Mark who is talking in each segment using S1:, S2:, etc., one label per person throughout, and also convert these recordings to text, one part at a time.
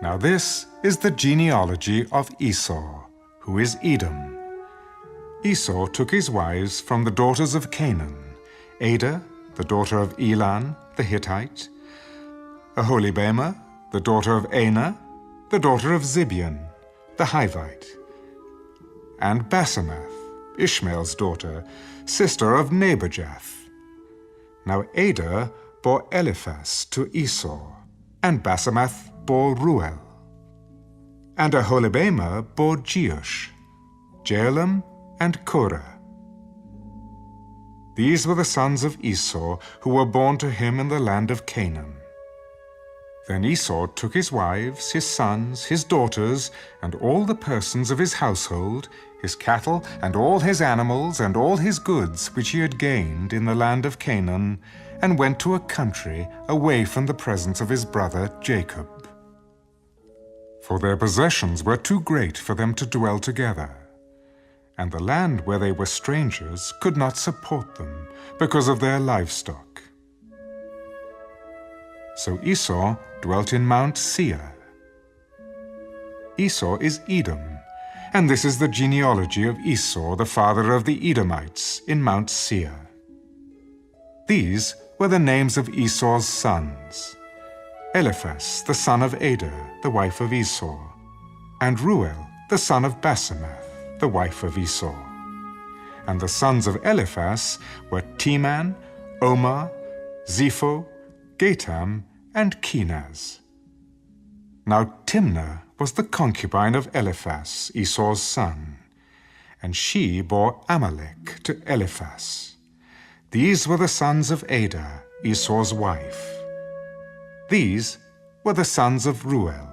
S1: Now this is the genealogy of Esau, who is Edom. Esau took his wives from the daughters of Canaan, Adah, the daughter of Elon the Hittite, Aholibamah, the daughter of Anah, the daughter of Zibeon, the Hivite, and Basemath, Ishmael's daughter, sister of Nebajoth. Now Adah bore Eliphaz to Esau, and Basemath bore Ruel. And Aholibamah bore Jeush, Jaalam, and Korah. These were the sons of Esau who were born to him in the land of Canaan. Then Esau took his wives, his sons, his daughters, and all the persons of his household, his cattle, and all his animals, and all his goods which he had gained in the land of Canaan, and went to a country away from the presence of his brother Jacob. For their possessions were too great for them to dwell together, and the land where they were strangers could not support them because of their livestock. So Esau dwelt in Mount Seir. Esau is Edom, and this is the genealogy of Esau, the father of the Edomites, in Mount Seir. These were the names of Esau's sons: Eliphaz, the son of Adah, the wife of Esau, and Ruel, the son of Basemath, the wife of Esau. And the sons of Eliphaz were Teman, Omar, Zepho, Gatam, and Kenaz. Now Timnah was the concubine of Eliphaz, Esau's son, and she bore Amalek to Eliphaz. These were the sons of Adah, Esau's wife. These were the sons of Ruel: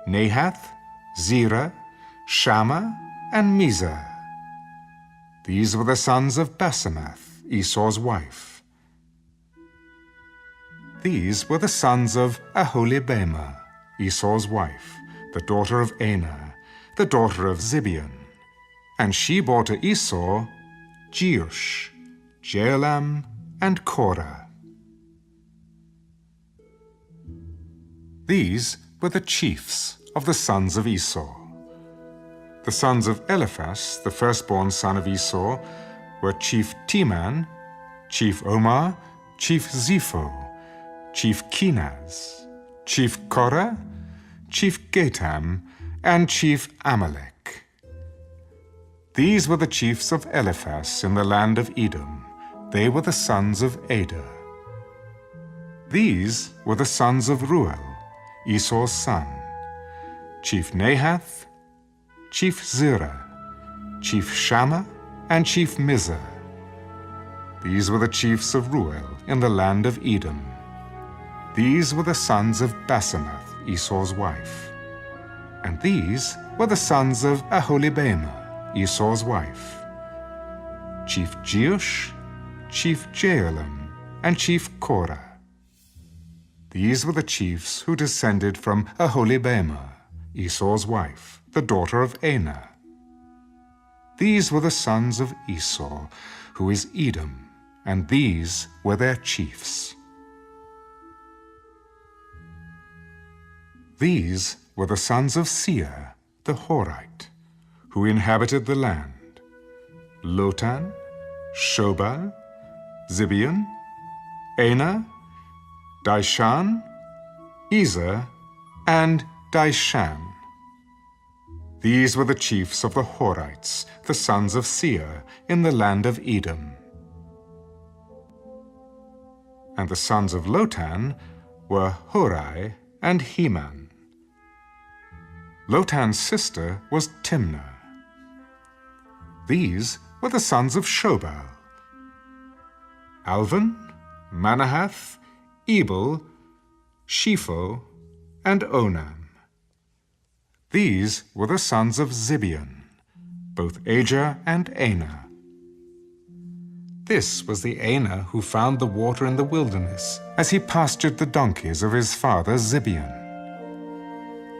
S1: Nahath, Zerah, Shammah, and Mizah. These were the sons of Basemath, Esau's wife. These were the sons of Aholibamah, Esau's wife, the daughter of Anah, the daughter of Zibeon. And she bore to Esau Jeush, Jaalam, and Korah. These were the chiefs of the sons of Esau. The sons of Eliphaz, the firstborn son of Esau, were Chief Teman, Chief Omar, Chief Zepho, Chief Kenaz, Chief Korah, Chief Gatam, and Chief Amalek. These were the chiefs of Eliphaz in the land of Edom. They were the sons of Adah. These were the sons of Ruel, Esau's son: Chief Nahath, Chief Zerah, Chief Shammah, and Chief Mizah. These were the chiefs of Ruel in the land of Edom. These were the sons of Basemath, Esau's wife. And these were the sons of Aholibamah, Esau's wife: Chief Jeush, Chief Jaalam, and Chief Korah. These were the chiefs who descended from Aholibamah, Esau's wife, the daughter of Anah. These were the sons of Esau, who is Edom, and these were their chiefs. These were the sons of Seir, the Horite, who inhabited the land: Lotan, Shobal, Zibeon, Anah, Dishan, Ezer, and Dishan. These were the chiefs of the Horites, the sons of Seir, in the land of Edom. And the sons of Lotan were Hori and Heman. Lotan's sister was Timnah. These were the sons of Shobal: Alvan, Manahath, Ebal, Shepho, and Onam. These were the sons of Zibeon, both Ajah and Anah. This was the Anah who found the water in the wilderness as he pastured the donkeys of his father Zibeon.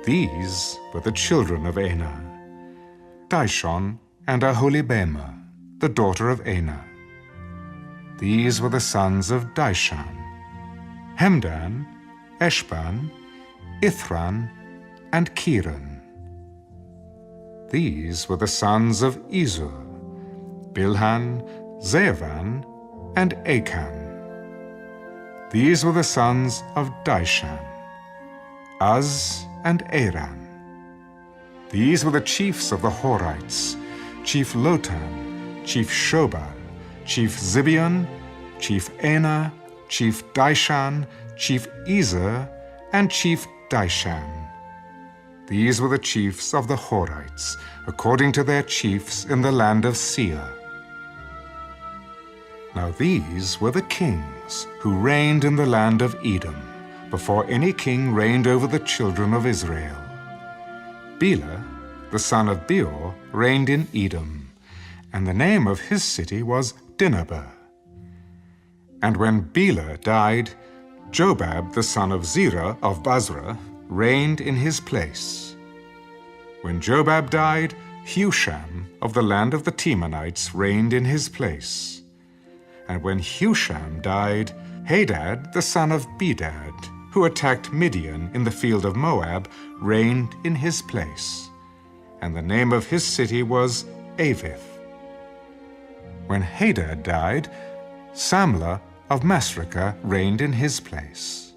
S1: These were the children of Anah: Dishon and Aholibamah, the daughter of Anah. These were the sons of Dishan: Hemdan, Eshban, Ithran, and Kiran. These were the sons of Ezur, Bilhan, Zeavan, and Achan. These were the sons of Dishan, Uz and Aran. These were the chiefs of the Horites, Chief Lotan, Chief Shobal, Chief Zibeon, Chief Anah, Chief Dishan, Chief Ezer, and Chief Dishan. These were the chiefs of the Horites, according to their chiefs in the land of Seir. Now these were the kings who reigned in the land of Edom, before any king reigned over the children of Israel. Bela, the son of Beor, reigned in Edom, and the name of his city was Dinhabah. And when Bela died, Jobab, the son of Zerah of Basra, reigned in his place. When Jobab died, Husham of the land of the Temanites reigned in his place. And when Husham died, Hadad, the son of Bedad, who attacked Midian in the field of Moab, reigned in his place. And the name of his city was Avith. When Hadad died, Samlah of Masrekah reigned in his place.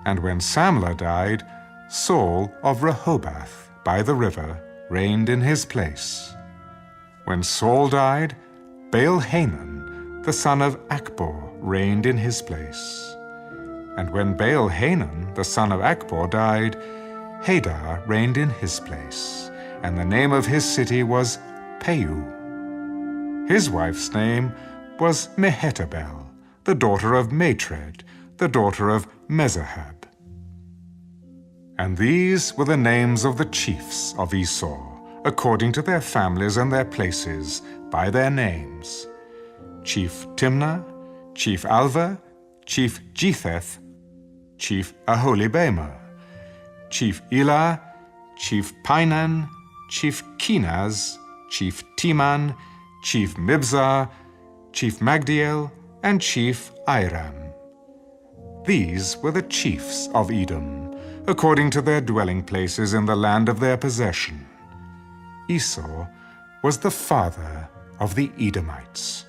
S1: And when Samlah died, Saul of Rehoboth by the river reigned in his place. When Saul died, Baal-Hanan, the son of Akbor, reigned in his place. And when Baal-Hanan, the son of Akbor, died, Hadar reigned in his place, and the name of his city was Peu. His wife's name was Mehetabel, the daughter of Matred, the daughter of Mezahab. And these were the names of the chiefs of Esau, according to their families and their places, by their names: Chief Timnah, Chief Alva, Chief Jetheth, Chief Aholibamah, Chief Elah, Chief Pinan, Chief Kenaz, Chief Teman, Chief Mibzar, Chief Magdiel, and Chief Iram. These were the chiefs of Edom, according to their dwelling places in the land of their possession. Esau was the father of the Edomites.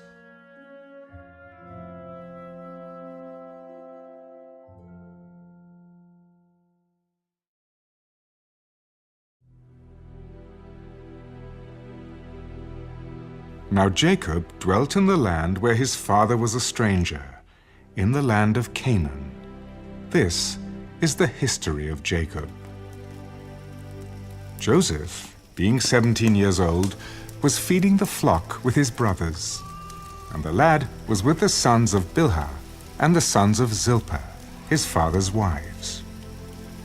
S1: Now Jacob dwelt in the land where his father was a stranger, in the land of Canaan. This is the history of Jacob. Joseph, being 17 years old, was feeding the flock with his brothers, and the lad was with the sons of Bilhah and the sons of Zilpah, his father's wives.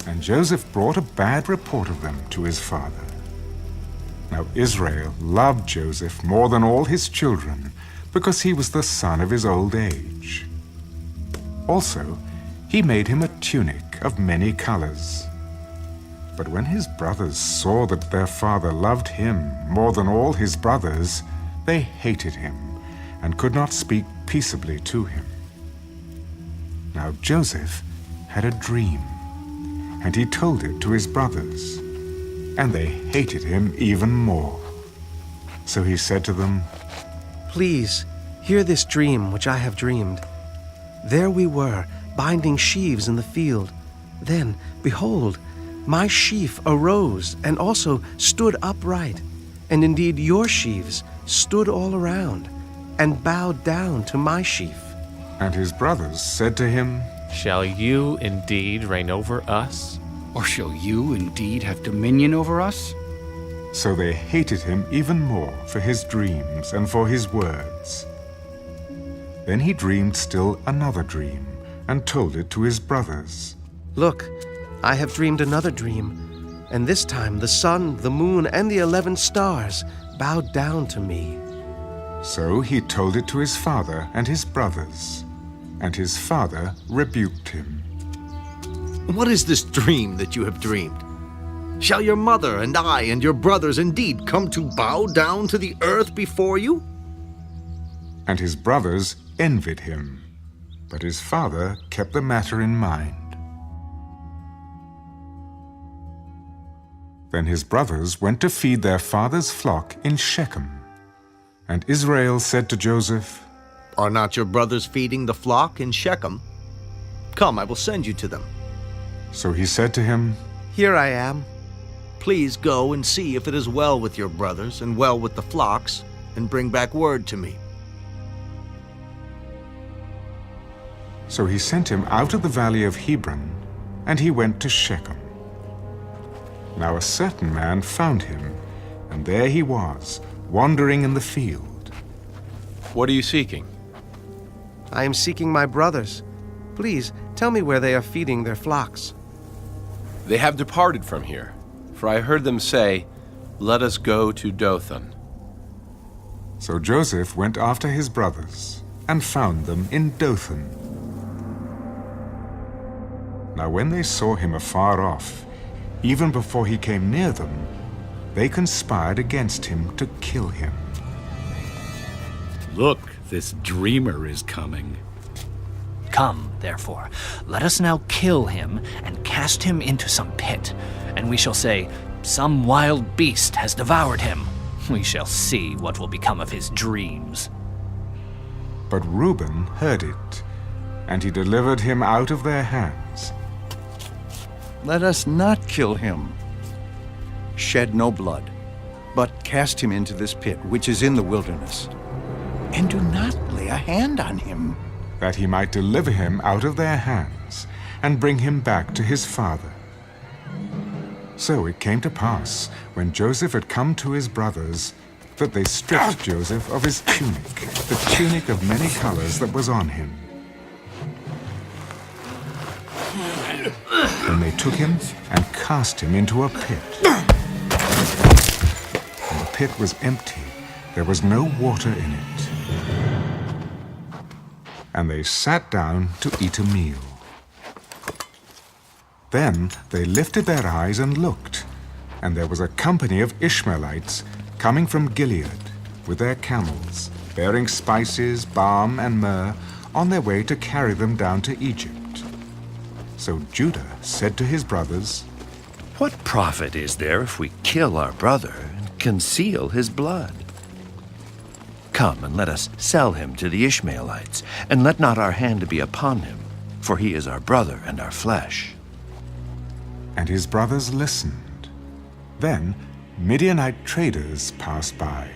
S1: And Joseph brought a bad report of them to his father. Now Israel loved Joseph more than all his children, because he was the son of his old age. Also, he made him a tunic of many colors. But when his brothers saw that their father loved him more than all his brothers, they hated him and could not speak peaceably to him. Now Joseph had a dream, and he told it to his brothers, and they hated him even more. So he said to them,
S2: "Please, hear this dream which I have dreamed. There we were, binding sheaves in the field. Then, behold, my sheaf arose and also stood upright, and indeed your sheaves stood all around, and bowed down to my sheaf."
S1: And his brothers said to him,
S3: "Shall you indeed reign over us?
S4: Or shall you indeed have dominion over us?"
S1: So they hated him even more for his dreams and for his words. Then he dreamed still another dream and told it to his brothers.
S2: "Look, I have dreamed another dream, and this time the sun, the moon, and the 11 stars bowed down to me."
S1: So he told it to his father and his brothers, and his father rebuked him.
S5: "What is this dream that you have dreamed? Shall your mother and I and your brothers indeed come to bow down to the earth before you?"
S1: And his brothers envied him, but his father kept the matter in mind. Then his brothers went to feed their father's flock in Shechem. And Israel said to Joseph,
S5: Are not your brothers feeding the flock in Shechem? Come, I will send you to them.
S1: So he said to him,
S2: Here I am.
S5: Please go and see if it is well with your brothers and well with the flocks, and bring back word to me.
S1: So he sent him out of the valley of Hebron, and he went to Shechem. Now a certain man found him, and there he was, wandering in the field.
S6: What are you seeking?
S2: I am seeking my brothers. Please tell me where they are feeding their flocks.
S6: They have departed from here, for I heard them say, Let us go to Dothan.
S1: So Joseph went after his brothers, and found them in Dothan. Now when they saw him afar off, even before he came near them, they conspired against him to kill him.
S7: Look, this dreamer is coming.
S8: Come, therefore, let us now kill him and cast him into some pit, and we shall say, Some wild beast has devoured him. We shall see what will become of his dreams.
S1: But Reuben heard it, and he delivered him out of their hands.
S9: Let us not kill him. Shed no blood, but cast him into this pit which is in the wilderness. And do not lay a hand on him.
S1: That he might deliver him out of their hands, and bring him back to his father. So it came to pass, when Joseph had come to his brothers, that they stripped Joseph of his tunic, the tunic of many colors that was on him. Then they took him and cast him into a pit. And the pit was empty, there was no water in it. And they sat down to eat a meal. Then they lifted their eyes and looked, and there was a company of Ishmaelites coming from Gilead with their camels, bearing spices, balm, and myrrh, on their way to carry them down to Egypt. So Judah said to his brothers,
S10: What profit is there if we kill our brother and conceal his blood? Come and let us sell him to the Ishmaelites, and let not our hand be upon him, for he is our brother and our flesh.
S1: And his brothers listened. Then Midianite traders passed by.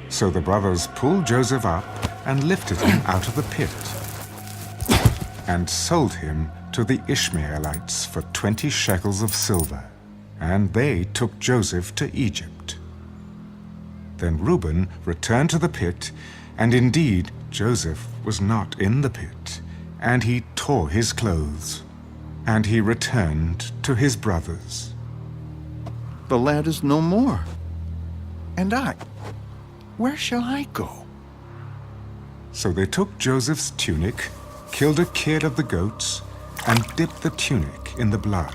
S1: So the brothers pulled Joseph up and lifted him out of the pit, and sold him to the Ishmaelites for 20 shekels of silver. And they took Joseph to Egypt. Then Reuben returned to the pit, and indeed Joseph was not in the pit, and he tore his clothes, and he returned to his brothers.
S9: The lad is no more. And I, where shall I go?
S1: So they took Joseph's tunic, killed a kid of the goats, and dipped the tunic in the blood.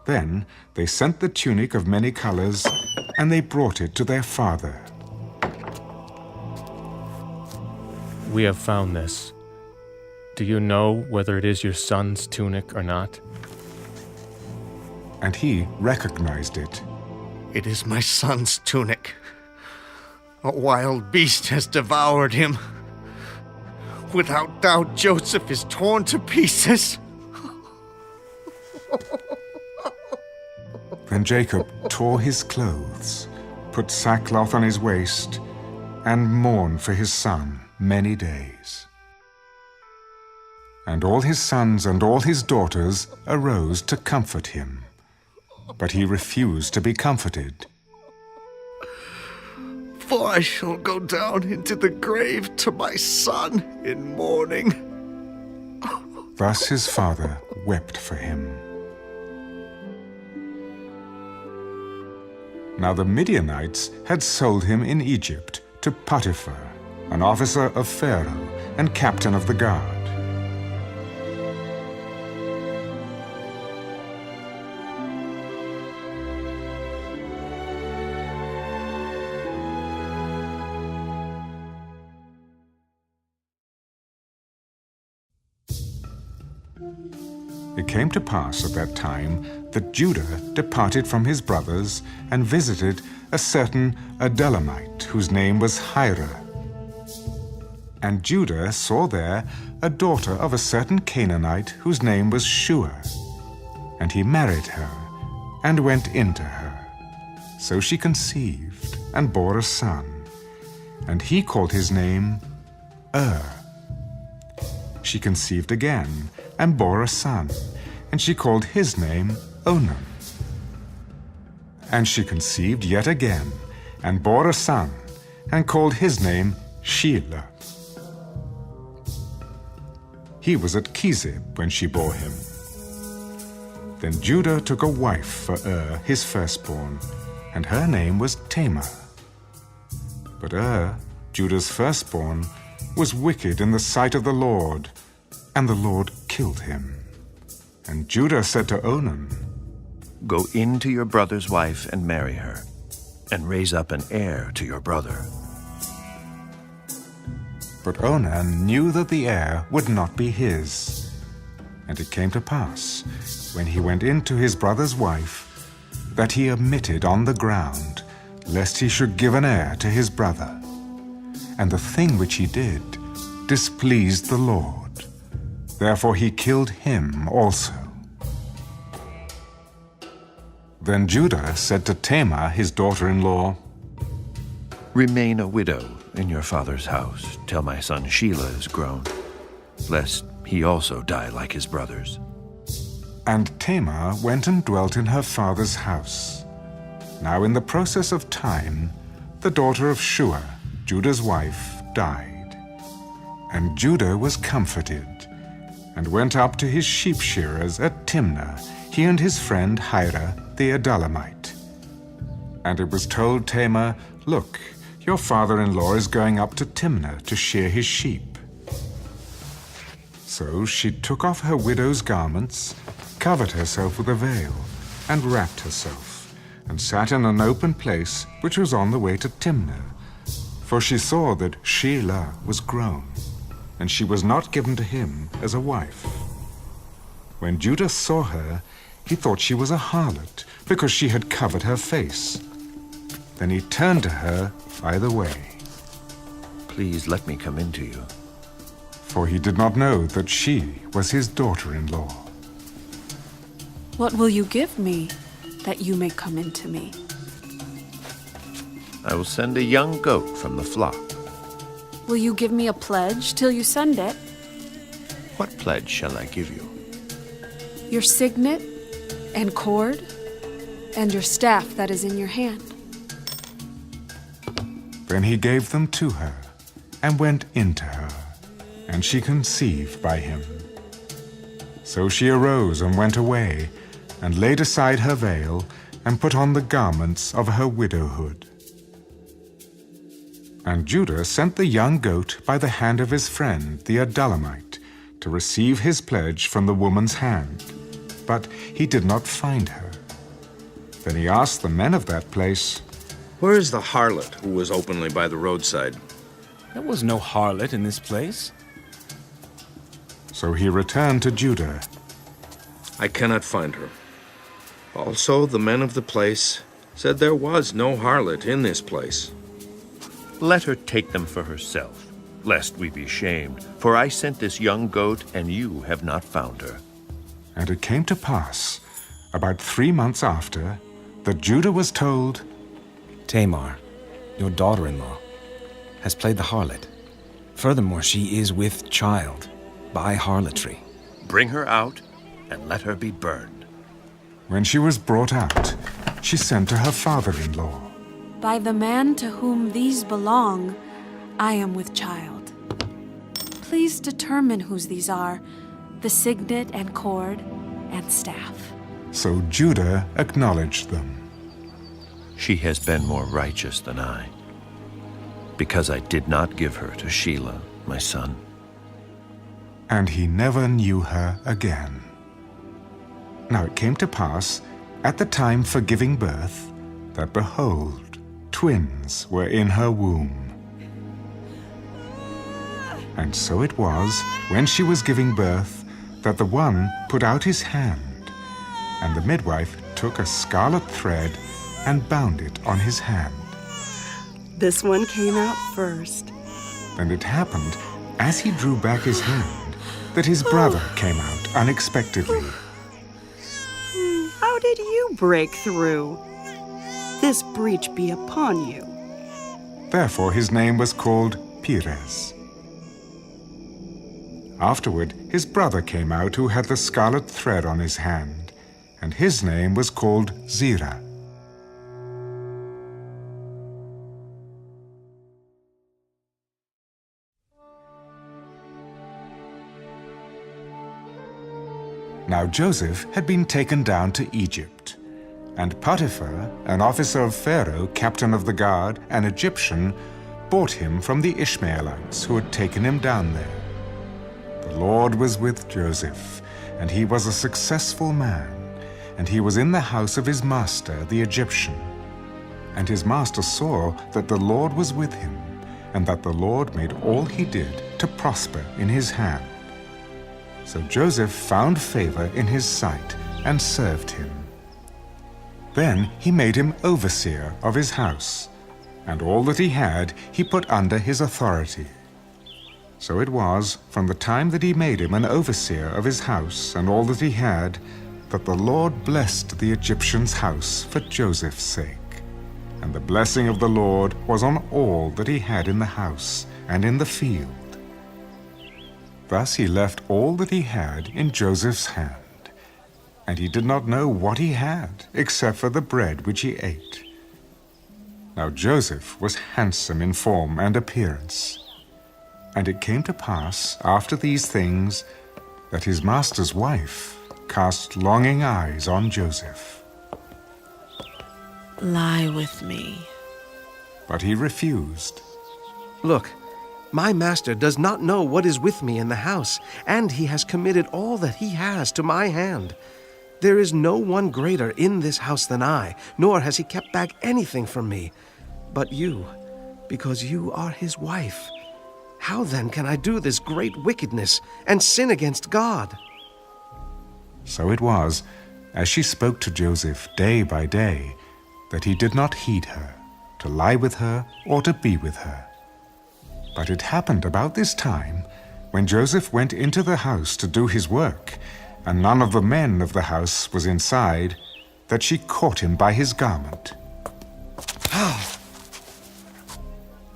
S1: Then they sent the tunic of many colors, and they brought it to their father.
S3: We have found this. Do you know whether it is your son's tunic or not?
S1: And he recognized it.
S5: It is my son's tunic. A wild beast has devoured him. Without doubt, Joseph is torn to pieces.
S1: Then Jacob tore his clothes, put sackcloth on his waist, and mourned for his son many days. And all his sons and all his daughters arose to comfort him. But he refused to be comforted.
S5: For I shall go down into the grave to my son in mourning.
S1: Thus his father wept for him. Now the Midianites had sold him in Egypt to Potiphar, an officer of Pharaoh and captain of the guard. It came to pass at that time that Judah departed from his brothers and visited a certain Adullamite whose name was Hira. And Judah saw there a daughter of a certain Canaanite whose name was Shua. And he married her and went into her. So she conceived and bore a son, and he called his name She conceived again and bore a son, and she called his name Onan. And she conceived yet again and bore a son, and called his name Shelah. He was at Chezib when she bore him. Then Judah took a wife for his firstborn, and her name was Tamar. But Judah's firstborn, was wicked in the sight of the Lord, and the Lord killed him. And Judah said to Onan,
S10: Go in to your brother's wife and marry her, and raise up an heir to your brother.
S1: But Onan knew that the heir would not be his. And it came to pass, when he went in to his brother's wife, that he omitted on the ground, lest he should give an heir to his brother. And the thing which he did displeased the Lord. Therefore he killed him also. Then Judah said to Tamar, his daughter-in-law,
S10: Remain a widow in your father's house till my son Shelah is grown, lest he also die like his brothers.
S1: And Tamar went and dwelt in her father's house. Now in the process of time, the daughter of Shua, Judah's wife, died. And Judah was comforted, and went up to his sheep shearers at Timnah, he and his friend Hira the Adullamite. And it was told Tamar, Look, your father-in-law is going up to Timnah to shear his sheep. So she took off her widow's garments, covered herself with a veil, and wrapped herself, and sat in an open place which was on the way to Timnah. For she saw that Shelah was grown, and she was not given to him as a wife. When Judah saw her, he thought she was a harlot, because she had covered her face. Then he turned to her by the way.
S10: Please let me come in to you.
S1: For he did not know that she was his daughter-in-law.
S11: What will you give me, that you may come in to me?
S10: I will send a young goat from the flock.
S11: Will you give me a pledge till you send it?
S10: What pledge shall I give you?
S11: Your signet and cord and your staff that is in your hand.
S1: Then he gave them to her, and went into her, and she conceived by him. So she arose and went away, and laid aside her veil, and put on the garments of her widowhood. And Judah sent the young goat by the hand of his friend the Adullamite, to receive his pledge from the woman's hand. But he did not find her. Then he asked the men of that place,
S12: Where is the harlot who was openly by the roadside?
S13: There was no harlot in this place.
S1: So he returned to Judah.
S12: I cannot find her. Also, the men of the place said there was no harlot in this place.
S10: Let her take them for herself, lest we be shamed. For I sent this young goat, and you have not found her.
S1: And it came to pass, about 3 months after, that Judah was told,
S13: Tamar, your daughter-in-law, has played the harlot. Furthermore, she is with child by harlotry.
S10: Bring her out, and let her be burned.
S1: When she was brought out, she sent to her father-in-law.
S11: By the man to whom these belong, I am with child. Please determine whose these are, the signet and cord and staff.
S1: So Judah acknowledged them.
S10: She has been more righteous than I, because I did not give her to Shelah, my son.
S1: And he never knew her again. Now it came to pass, at the time for giving birth, that behold, twins were in her womb. And so it was, when she was giving birth, that the one put out his hand, and the midwife took a scarlet thread and bound it on his hand.
S14: This one came out first.
S1: And it happened, as he drew back his hand, that his brother came out unexpectedly.
S14: How did you break through? This breach be upon you.
S1: Therefore his name was called Perez. Afterward his brother came out who had the scarlet thread on his hand, and his name was called Zerah. Now Joseph had been taken down to Egypt, and Potiphar, an officer of Pharaoh, captain of the guard, an Egyptian, bought him from the Ishmaelites who had taken him down there. The Lord was with Joseph, and he was a successful man, and he was in the house of his master, the Egyptian. And his master saw that the Lord was with him, and that the Lord made all he did to prosper in his hand. So Joseph found favor in his sight and served him. Then he made him overseer of his house, and all that he had he put under his authority. So it was, from the time that he made him an overseer of his house and all that he had, that the Lord blessed the Egyptian's house for Joseph's sake. And the blessing of the Lord was on all that he had in the house and in the field. Thus he left all that he had in Joseph's hand, and he did not know what he had, except for the bread which he ate. Now Joseph was handsome in form and appearance. And it came to pass, after these things, that his master's wife cast longing eyes on Joseph.
S15: Lie with me.
S1: But he refused.
S2: Look, my master does not know what is with me in the house, and he has committed all that he has to my hand. There is no one greater in this house than I, nor has he kept back anything from me. But you, because you are his wife. How then can I do this great wickedness and sin against God?
S1: So it was, as she spoke to Joseph day by day, that he did not heed her, to lie with her or to be with her. But it happened about this time, when Joseph went into the house to do his work, and none of the men of the house was inside, that she caught him by his garment.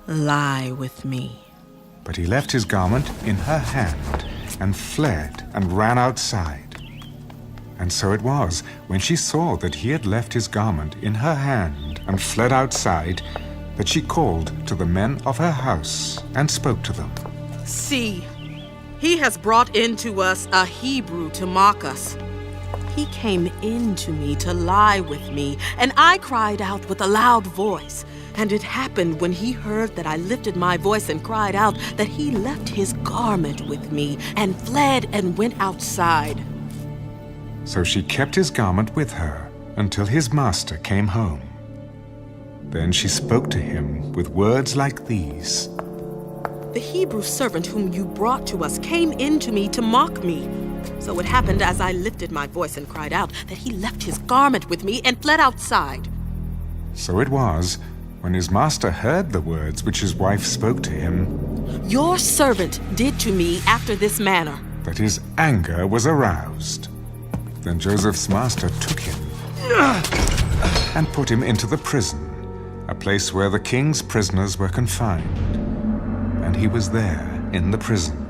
S15: Lie with me.
S1: But he left his garment in her hand, and fled and ran outside. And so it was, when she saw that he had left his garment in her hand and fled outside, that she called to the men of her house and spoke to them.
S15: See, he has brought into us a Hebrew to mock us. He came in to me to lie with me, and I cried out with a loud voice. And it happened when he heard that I lifted my voice and cried out that he left his garment with me and fled and went outside.
S1: So she kept his garment with her until his master came home. Then she spoke to him with words like these.
S15: The Hebrew servant whom you brought to us came in to me to mock me. So it happened as I lifted my voice and cried out that he left his garment with me and fled outside.
S1: So it was, when his master heard the words which his wife spoke to him,
S15: Your servant did to me after this manner,
S1: that his anger was aroused. Then Joseph's master took him and put him into the prison, a place where the king's prisoners were confined. And he was there in the prison.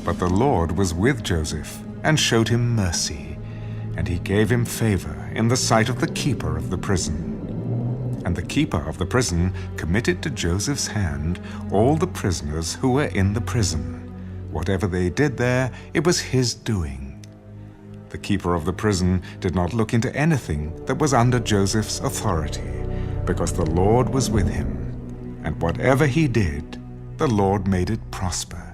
S1: But the Lord was with Joseph and showed him mercy, and he gave him favor in the sight of the keeper of the prison. And the keeper of the prison committed to Joseph's hand all the prisoners who were in the prison. Whatever they did there, it was his doing. The keeper of the prison did not look into anything that was under Joseph's authority, because the Lord was with him. And whatever he did, the Lord made it prosper.